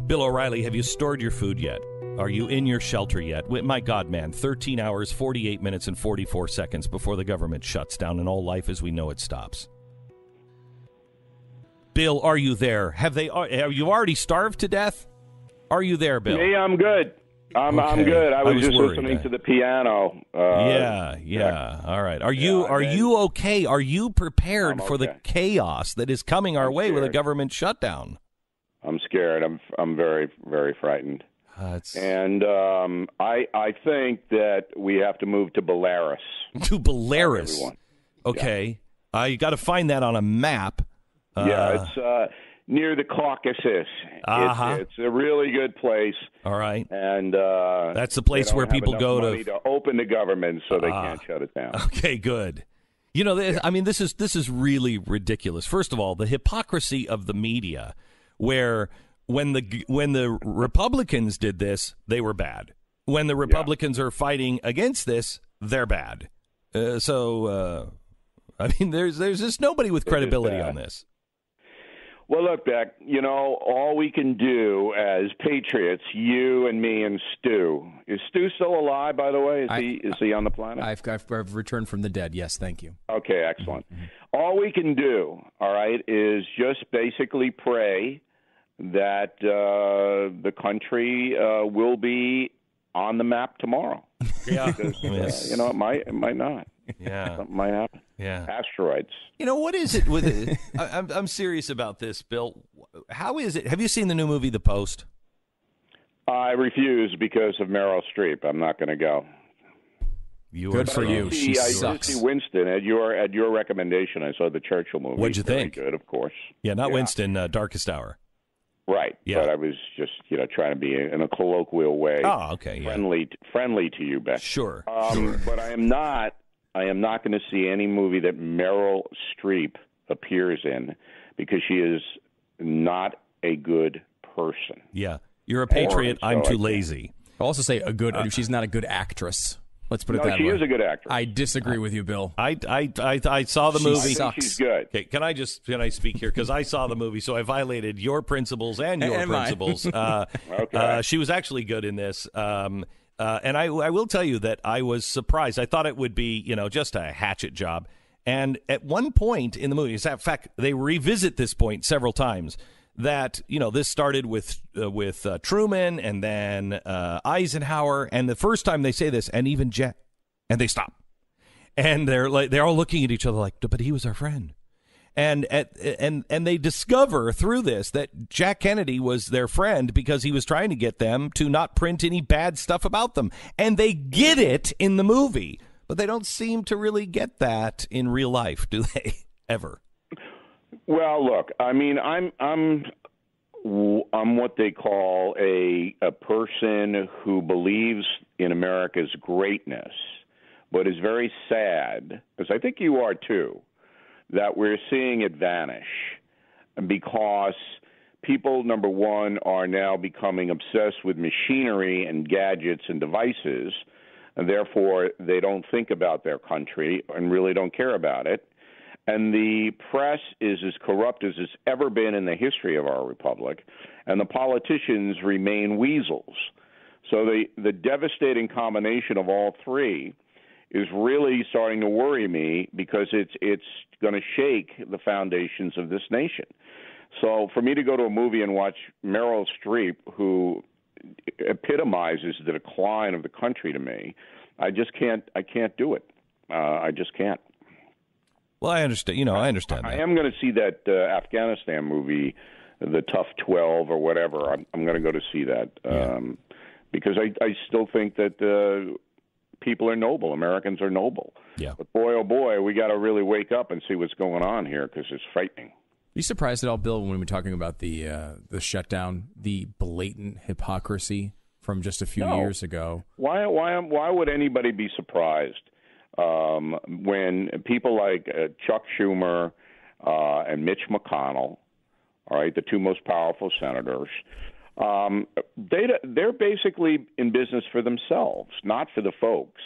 Bill O'Reilly, have you stored your food yet? Are you in your shelter yet? My God, man, 13 hours, 48 minutes, and 44 seconds before the government shuts down and all life as we know it stops. Bill, are you there? Have you already starved to death? Are you there, Bill? Me, I'm good. I'm good. I was just worried. Listening to the piano. Yeah. All right. Are you okay? Are you prepared for the chaos that is coming our way with a government shutdown? I'm scared. I'm very, very frightened. And I think that we have to move to Belarus. To Belarus. Okay. You got to find that on a map. It's near the Caucasus. It's a really good place. All right. And that's the place where people go to open the government so they can't shut it down. Okay, good. You know, this is really ridiculous. First of all, the hypocrisy of the media, where when the Republicans did this, they were bad. When the Republicans are fighting against this, they're bad. There's just nobody with credibility on this. Well, look, Beck, all we can do as patriots, you and me and Stu. Is Stu still alive, by the way? Is he on the planet? I've returned from the dead, yes, thank you. Okay, excellent. Mm-hmm. All we can do, all right, is just basically pray that the country will be on the map tomorrow. Yeah. Because, it might not. Yeah. Something might happen. Yeah. Asteroids. What is it with it? I'm serious about this, Bill. How is it? Have you seen the new movie, The Post? I refuse because of Meryl Streep. I'm not going to go. Good for you. She sucks. I did see Winston at your recommendation. I saw the Churchill movie. What'd you think? Good, of course. Yeah, not Winston. Darkest Hour. Right. Yeah. But I was just trying to be in a colloquial way. Oh, okay. Friendly to you, Beth. Sure. But I am not going to see any movie that Meryl Streep appears in because she is not a good person. Yeah. You're a patriot. I'm too lazy. I'll also say she's not a good actress. Let's put it that way. She is a good actress. I disagree with you, Bill. I saw the movie. I think she's good. Okay, can I speak here? Because I saw the movie, so I violated your principles and your principles. Okay. She was actually good in this. And I will tell you that I was surprised. I thought it would be, just a hatchet job. And at one point in the movie, in fact, they revisit this point several times, that, this started with Truman and then Eisenhower. And the first time they say this, and even and they stop. And they're all looking at each other like, but he was our friend. And they discover through this that Jack Kennedy was their friend because he was trying to get them to not print any bad stuff about them. And they get it in the movie, but they don't seem to really get that in real life, do they? Ever? Well, look, I'm what they call a person who believes in America's greatness, but is very sad, because I think you are too, that we're seeing it vanish because people, number one, are now becoming obsessed with machinery and gadgets and devices, and therefore they don't think about their country and really don't care about it. And the press is as corrupt as it's ever been in the history of our republic, and the politicians remain weasels. So the devastating combination of all three is really starting to worry me because it's going to shake the foundations of this nation. So for me to go to a movie and watch Meryl Streep, who epitomizes the decline of the country to me, I can't do it. I just can't. Well, I understand. I understand that. I am going to see that Afghanistan movie, The Tough 12 or whatever. I'm going to go to see that because I still think that people are noble. Americans are noble. Yeah. But boy, oh boy, we got to really wake up and see what's going on here because it's frightening. Are you surprised at all, Bill, when we're talking about the shutdown, the blatant hypocrisy from just a few years ago? Why would anybody be surprised? When people like Chuck Schumer and Mitch McConnell, all right, the two most powerful senators, they're basically in business for themselves, not for the folks.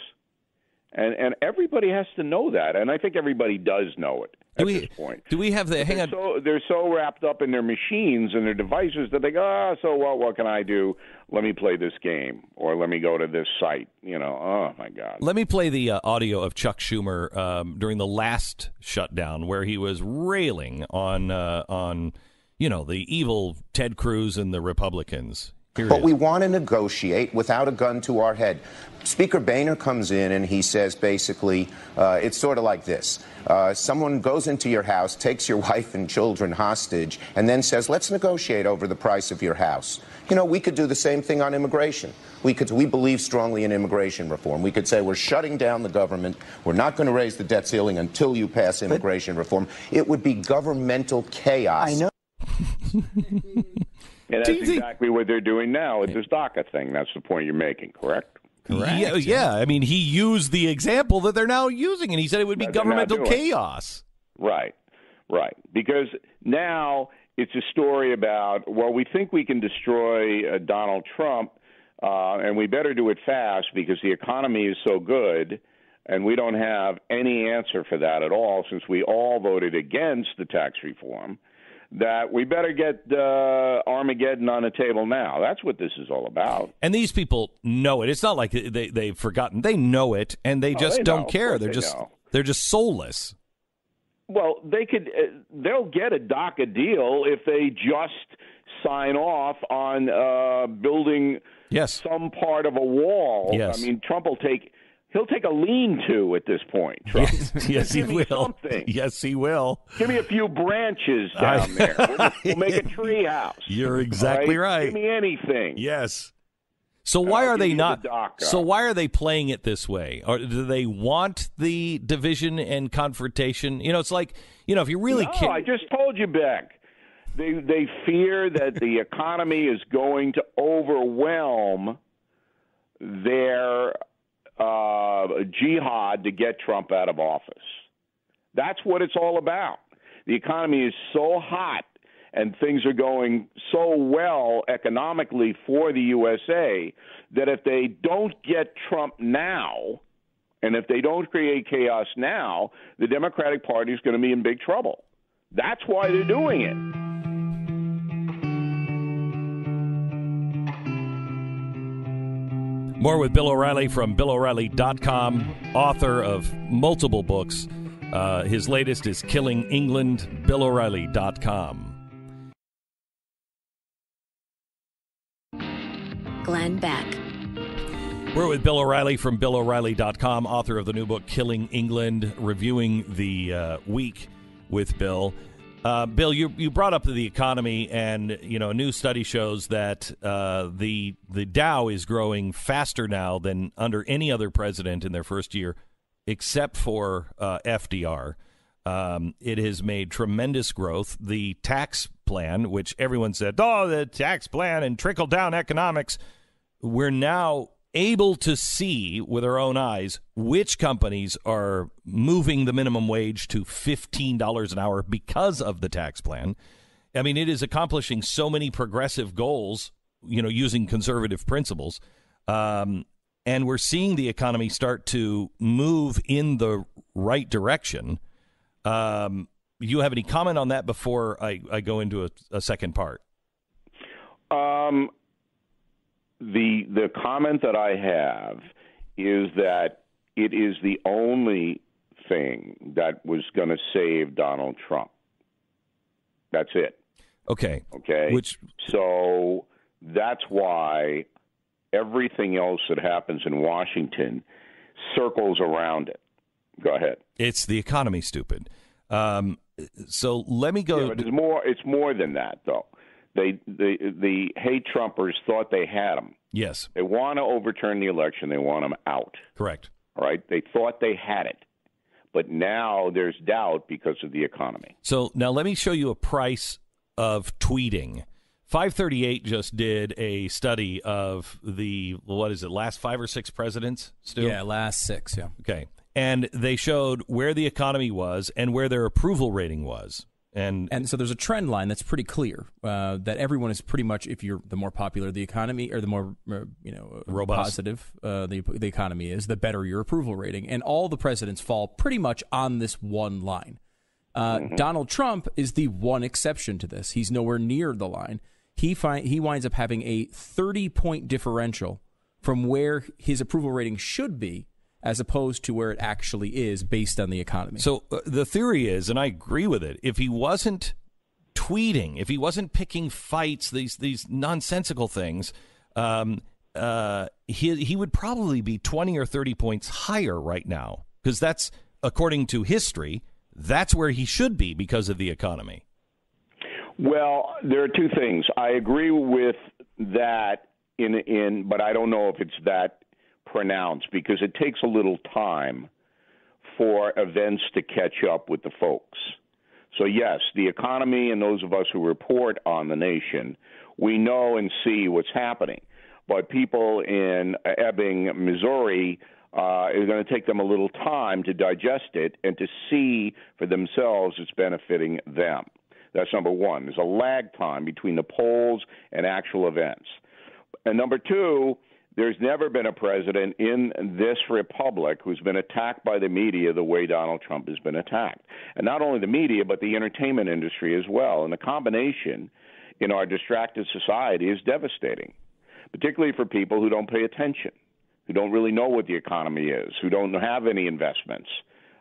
And everybody has to know that, and I think everybody does know it. this point. Do we have the? Hang on. They're so wrapped up in their machines and their devices that they go, so what can I do? Let me play this game, or let me go to this site. Oh my God. Let me play the audio of Chuck Schumer during the last shutdown, where he was railing on the evil Ted Cruz and the Republicans. But we want to negotiate without a gun to our head. Speaker Boehner comes in and he says basically, it's sort of like this. Someone goes into your house, takes your wife and children hostage, and then says, let's negotiate over the price of your house. We could do the same thing on immigration. We believe strongly in immigration reform. We could say we're shutting down the government. We're not going to raise the debt ceiling until you pass immigration reform. It would be governmental chaos. I know. And that's exactly what they're doing now with this DACA thing. That's the point you're making, correct? Correct. Yeah. I mean, he used the example that they're now using, and he said it would be governmental chaos. Right. Because now it's a story about, well, we think we can destroy Donald Trump, and we better do it fast because the economy is so good, and we don't have any answer for that at all since we all voted against the tax reform. That we better get Armageddon on the table now. That's what this is all about. And these people know it. It's not like they've forgotten. They know it, and they don't care. They're just soulless. Well, they'll get a DACA deal if they just sign off on building some part of a wall. Yes. I mean, Trump He'll take a lean-to at this point, Trump. Yes, he will. Something. Yes, he will. Give me a few branches down there. We'll make a tree house. You're exactly right. Give me anything. Yes. So why are they not? So why are they playing it this way? Or do they want the division and confrontation? It's like, if you really care. I just told you, Beck. They fear that the economy is going to overwhelm their jihad to get Trump out of office. That's what it's all about. The economy is so hot and things are going so well economically for the USA that if they don't get Trump now, and if they don't create chaos now, the Democratic Party is going to be in big trouble. That's why they're doing it. More with Bill O'Reilly from BillO'Reilly.com, author of multiple books. His latest is Killing England, BillO'Reilly.com. Glenn Beck. We're with Bill O'Reilly from BillO'Reilly.com, author of the new book Killing England, reviewing the week with Bill. Bill, you brought up the economy, and a new study shows that the Dow is growing faster now than under any other president in their first year, except for FDR. It has made tremendous growth. The tax plan, which everyone said, the tax plan and trickle-down economics, we're now able to see with our own eyes which companies are moving the minimum wage to $15 an hour because of the tax plan. I mean, it is accomplishing so many progressive goals, using conservative principles. And we're seeing the economy start to move in the right direction. You have any comment on that before I go into a second part? The comment that I have is that it is the only thing that was going to save Donald Trump. That's it. Okay. So that's why everything else that happens in Washington circles around it. Go ahead. It's the economy, stupid. So let me go. Yeah, but it's more than that, though. The hate Trumpers thought they had him. Yes. They want to overturn the election. They want him out. Correct. All right. They thought they had it. But now there's doubt because of the economy. So now let me show you a price of tweeting. 538 just did a study of the, last 5 or 6 presidents, Stu? Yeah, last 6, yeah. Okay. And they showed where the economy was and where their approval rating was. And so there's a trend line that's pretty clear that everyone is pretty much, if you're the more popular the economy or the more robust, positive the economy is, the better your approval rating. And all the presidents fall pretty much on this one line. Donald Trump is the one exception to this. He's nowhere near the line. He winds up having a 30-point differential from where his approval rating should be as opposed to where it actually is based on the economy. So the theory is, and I agree with it, if he wasn't tweeting, if he wasn't picking fights, these nonsensical things, he would probably be 20 or 30 points higher right now, because that's, according to history, that's where he should be because of the economy. Well, there are two things. I agree with that, but I don't know if it's that pronounced, because it takes a little time for events to catch up with the folks. So, yes, the economy and those of us who report on the nation, we know and see what's happening. But people in Ebbing, Missouri, it's going to take them a little time to digest it and to see for themselves it's benefiting them. That's number one. There's a lag time between the polls and actual events. And number two, there's never been a president in this republic who's been attacked by the media the way Donald Trump has been attacked. And not only the media, but the entertainment industry as well. And the combination in our distracted society is devastating, particularly for people who don't pay attention, who don't really know what the economy is, who don't have any investments.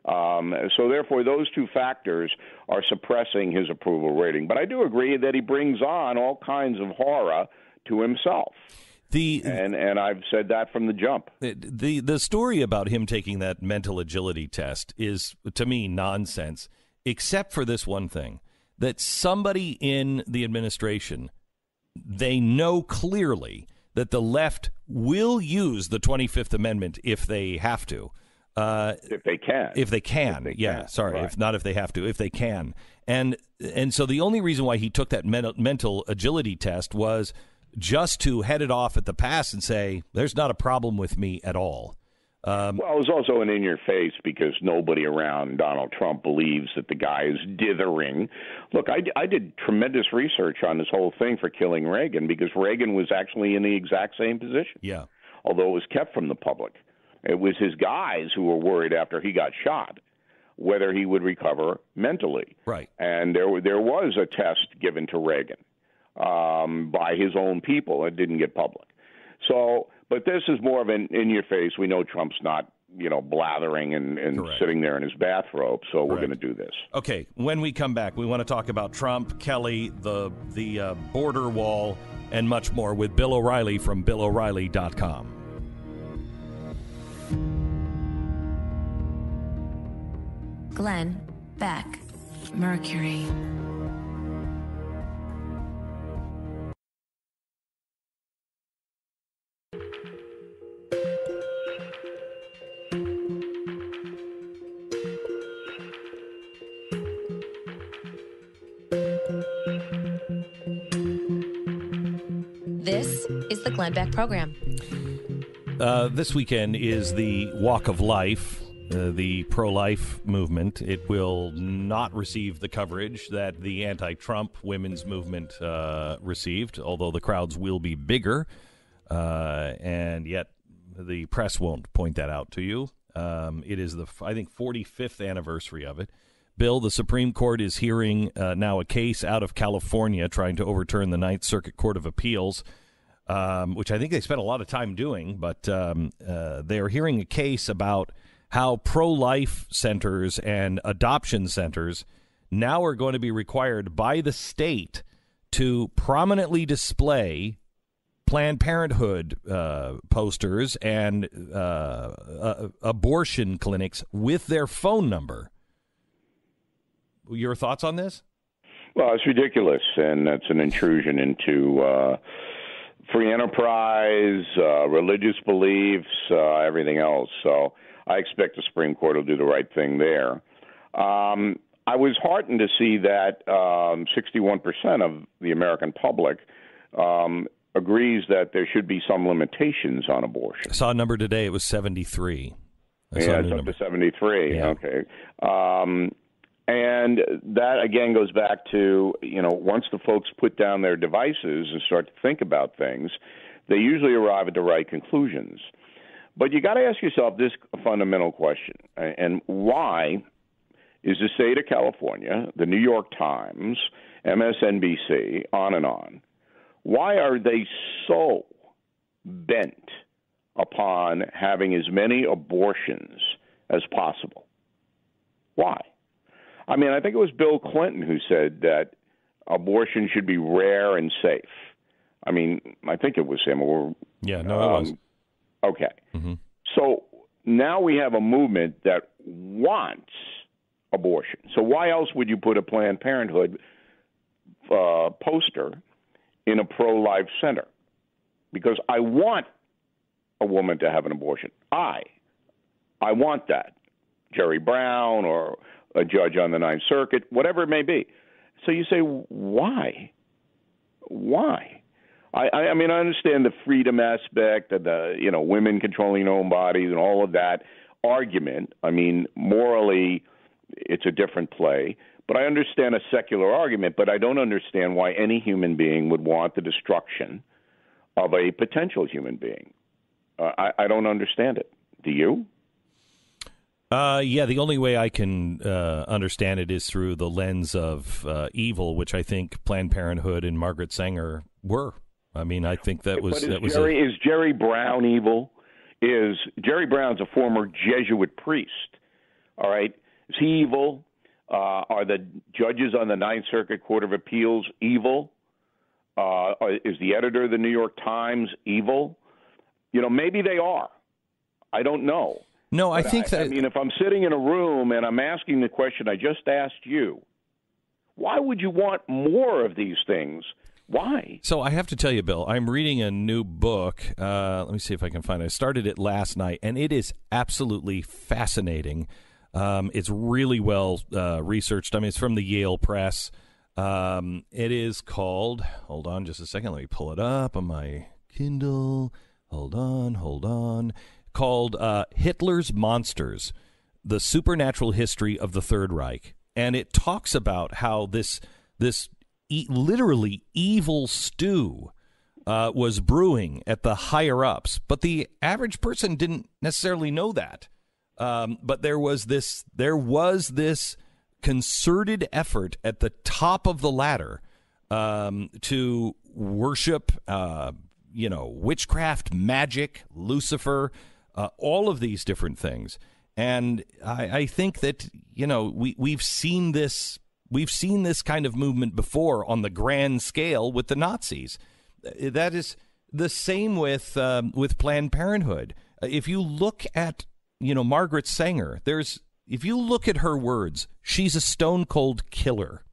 So therefore, those two factors are suppressing his approval rating. But I do agree that he brings on all kinds of horror to himself. And I've said that from the jump. The story about him taking that mental agility test is, to me, nonsense, except for this one thing, that somebody in the administration, they know clearly that the left will use the 25th Amendment if they have to. If they can. If they can. Right. If not if they have to, if they can. And so the only reason why he took that mental agility test was just to head it off at the pass and say, there's not a problem with me at all. Well, it was also an in-your-face because nobody around Donald Trump believes that the guy is dithering. Look, I did tremendous research on this whole thing for killing Reagan, because Reagan was actually in the exact same position. Yeah. Although it was kept from the public. It was his guys who were worried after he got shot whether he would recover mentally. Right. And there was a test given to Reagan by his own people. It didn't get public. So, but this is more of an in-your-face. We know Trump's not, blathering and sitting there in his bathrobe, so we're going to do this. Okay, when we come back, we want to talk about Trump, Kelly, the border wall, and much more with Bill O'Reilly from BillO'Reilly.com. Glenn Beck, Mercury. This is the Glenn Beck Program. This weekend is the Walk of Life, the pro-life movement. It will not receive the coverage that the anti-Trump women's movement received, although the crowds will be bigger, and yet the press won't point that out to you. It is the, I think, 45th anniversary of it. Bill, the Supreme Court is hearing now a case out of California trying to overturn the Ninth Circuit Court of Appeals, which I think they spent a lot of time doing, but they are hearing a case about how pro-life centers and adoption centers now are going to be required by the state to prominently display Planned Parenthood posters and abortion clinics with their phone number. Your thoughts on this? Well, it's ridiculous, and that's an intrusion into free enterprise, religious beliefs, everything else. So I expect the Supreme Court will do the right thing there. I was heartened to see that 61% of the American public agrees that there should be some limitations on abortion. I saw a number today. It was 73. Yeah, it's up to 73. Yeah. Okay. And that, again, goes back to, once the folks put down their devices and start to think about things, they usually arrive at the right conclusions. But you got to ask yourself this fundamental question, and why is the state of California, the New York Times, MSNBC, on and on. Why are they so bent upon having as many abortions as possible? Why? I mean, I think it was Bill Clinton who said that abortion should be rare and safe. I mean, I think it was him. Or, it was. Okay. Mm-hmm. So now we have a movement that wants abortion. So why else would you put a Planned Parenthood poster in a pro-life center? Because I want a woman to have an abortion. I want that. Jerry Brown or a judge on the Ninth Circuit, whatever it may be. So you say, why? Why? I mean, I understand the freedom aspect of the, women controlling their own bodies and all of that argument. I mean, morally, it's a different play. But I understand a secular argument, but I don't understand why any human being would want the destruction of a potential human being. I don't understand it. Do you? Yeah, the only way I can understand it is through the lens of evil, which I think Planned Parenthood and Margaret Sanger were. I mean, I think that was. But is Jerry Brown evil? Is Jerry Brown's a former Jesuit priest? All right, is he evil? Are the judges on the Ninth Circuit Court of Appeals evil? Is the editor of the New York Times evil? Maybe they are. I don't know. No, I think that. I mean, if I'm sitting in a room and I'm asking the question I just asked you, why would you want more of these things? Why? So I have to tell you, Bill, I'm reading a new book. Let me see if I can find it. I started it last night, and it is absolutely fascinating. It's really well researched. I mean, it's from the Yale Press. It is called, hold on just a second, let me pull it up on my Kindle. Hold on. Called Hitler's Monsters, The Supernatural History of the Third Reich. And it talks about how this literally evil stew was brewing at the higher-ups. But the average person didn't necessarily know that. But there was this concerted effort at the top of the ladder to worship, witchcraft, magic, Lucifer, all of these different things. And I think that, we've seen this kind of movement before on the grand scale with the Nazis. That is the same with Planned Parenthood. If you look at, Margaret Sanger, if you look at her words, she's a stone cold killer.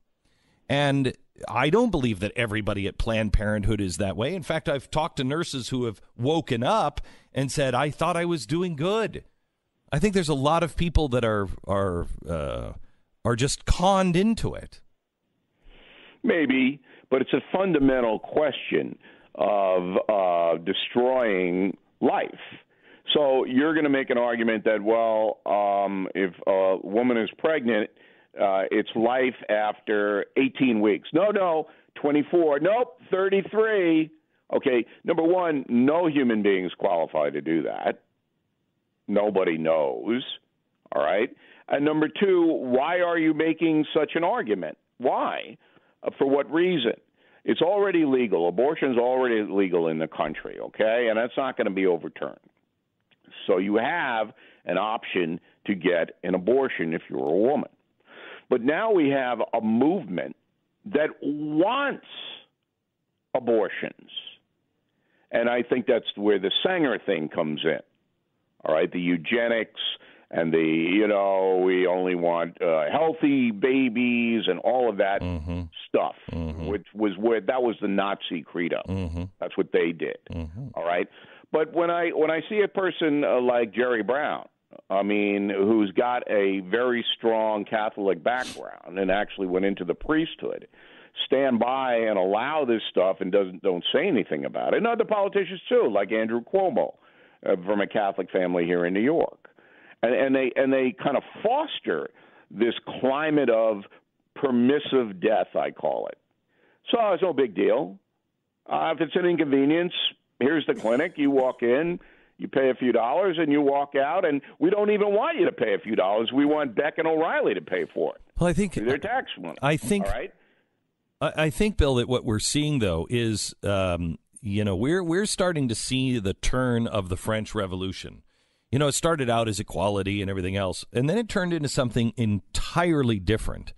And I don't believe that everybody at Planned Parenthood is that way. In fact, I've talked to nurses who have woken up and said, I thought I was doing good. I think there's a lot of people that are just conned into it. Maybe, but it's a fundamental question of destroying life. So you're going to make an argument that, if a woman is pregnant, it's life after 18 weeks. No, 24. Nope, 33. Okay, number one, no human being is qualified to do that. Nobody knows. All right. And number two, why are you making such an argument? Why? For what reason? It's already legal. Abortion's already legal in the country, okay? And that's not going to be overturned. So you have an option to get an abortion if you're a woman. But now we have a movement that wants abortions. And I think that's where the Sanger thing comes in. All right, the eugenics and we only want healthy babies and all of that stuff, which was that was the Nazi credo. That's what they did. All right. But when I see a person like Jerry Brown, I mean, who's got a very strong Catholic background and actually went into the priesthood, stand by and allow this stuff and don't say anything about it. And other politicians too, like Andrew Cuomo, from a Catholic family here in New York, and they kind of foster this climate of permissive death, I call it. So it's no big deal. If it's an inconvenience, here's the clinic. You walk in, You pay a few dollars and you walk out, and we don't even want you to pay a few dollars. We want Beck and O'Reilly to pay for it. Well, I think their tax money. I think, all right? I think, Bill, that what we're seeing though is, we're starting to see the turn of the French Revolution. It started out as equality and everything else, and then it turned into something entirely different.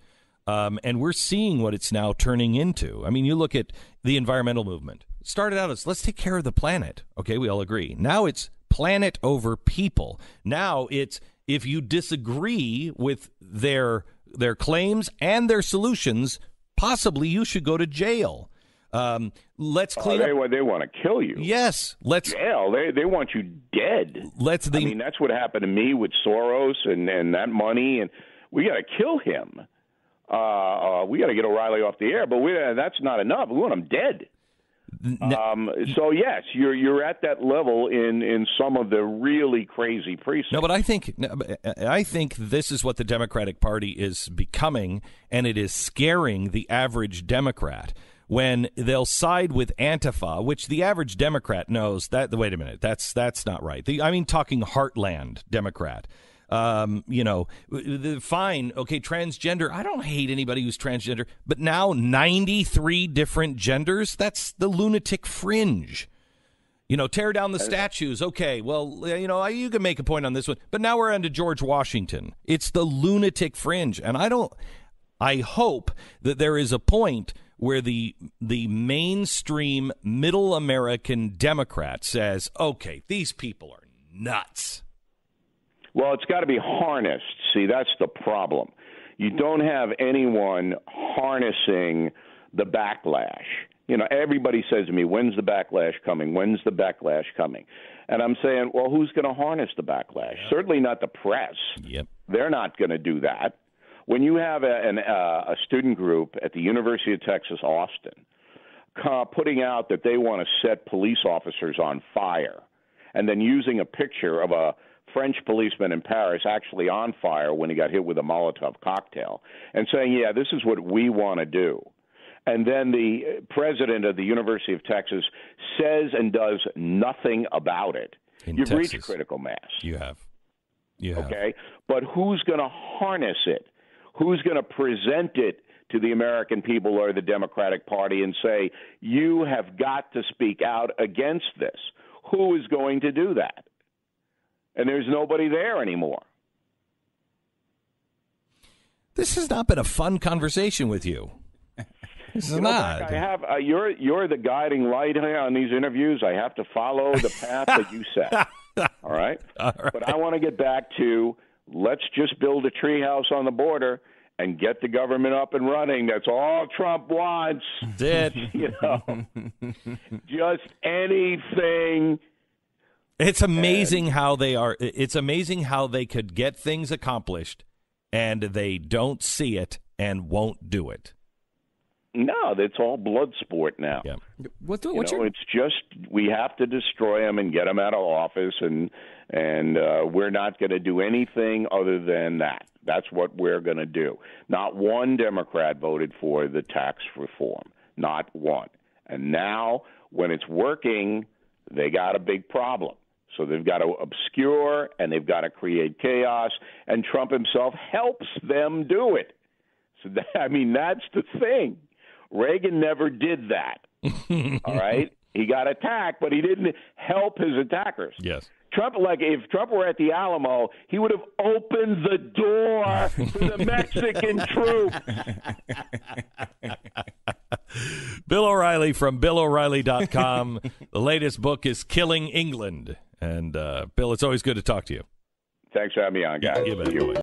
And we're seeing what it's now turning into. I mean, you look at the environmental movement. It started out as let's take care of the planet. Okay, we all agree. Now it's planet over people. Now it's if you disagree with their claims and their solutions, possibly you should go to jail. Let's clean up. They want to kill you. Yes, let's jail. They want you dead. I mean, that's what happened to me with Soros and that money, and we got to kill him. We got to get O'Reilly off the air, but that's not enough. We want him dead. So yes, you're at that level in some of the really crazy precincts. No, but I think this is what the Democratic Party is becoming, and it is scaring the average Democrat when they'll side with Antifa, which the average Democrat knows that. Wait a minute, that's not right. Talking heartland Democrat. Fine, okay, transgender. I don't hate anybody who's transgender, but now 93 different genders. That's the lunatic fringe. Tear down the statues. Okay, well, you can make a point on this one, but now we're on to George Washington. It's the lunatic fringe, and I hope that there is a point where the mainstream middle American Democrat says, okay, these people are nuts. Well, it's got to be harnessed. See, that's the problem. You don't have anyone harnessing the backlash. Everybody says to me, when's the backlash coming? When's the backlash coming? And I'm saying, well, who's going to harness the backlash? Yep. Certainly not the press. Yep. They're not going to do that. When you have a student group at the University of Texas, Austin, putting out that they want to set police officers on fire, and then using a picture of a French policeman in Paris actually on fire when he got hit with a Molotov cocktail, and saying, yeah, this is what we want to do. And then the president of the University of Texas says and does nothing about it. You've reached critical mass. You have. Okay? But who's going to harness it? Who's going to present it to the American people or the Democratic Party and say, you have got to speak out against this? Who is going to do that? And there's nobody there anymore. This has not been a fun conversation with you. This is not. I have. You're the guiding light on these interviews. I have to follow the path that you set. All right? But I want to get back to let's just build a treehouse on the border and get the government up and running. That's all Trump wants. Did just anything. It's amazing how they are. It's amazing how they could get things accomplished, and they don't see it and won't do it. No, it's all blood sport now. Yeah. It's just we have to destroy them and get them out of office, and we're not going to do anything other than that. That's what we're going to do. Not one Democrat voted for the tax reform. Not one. And now, when it's working, they got a big problem. So they've got to obscure and they've got to create chaos, and Trump himself helps them do it. So that's the thing. Reagan never did that. All right? He got attacked, but he didn't help his attackers. Yes. Trump, if Trump were at the Alamo, he would have opened the door to the Mexican troops. Bill O'Reilly from BillO'Reilly.com. The latest book is Killing England. And, Bill, it's always good to talk to you. Thanks for having me on, guys.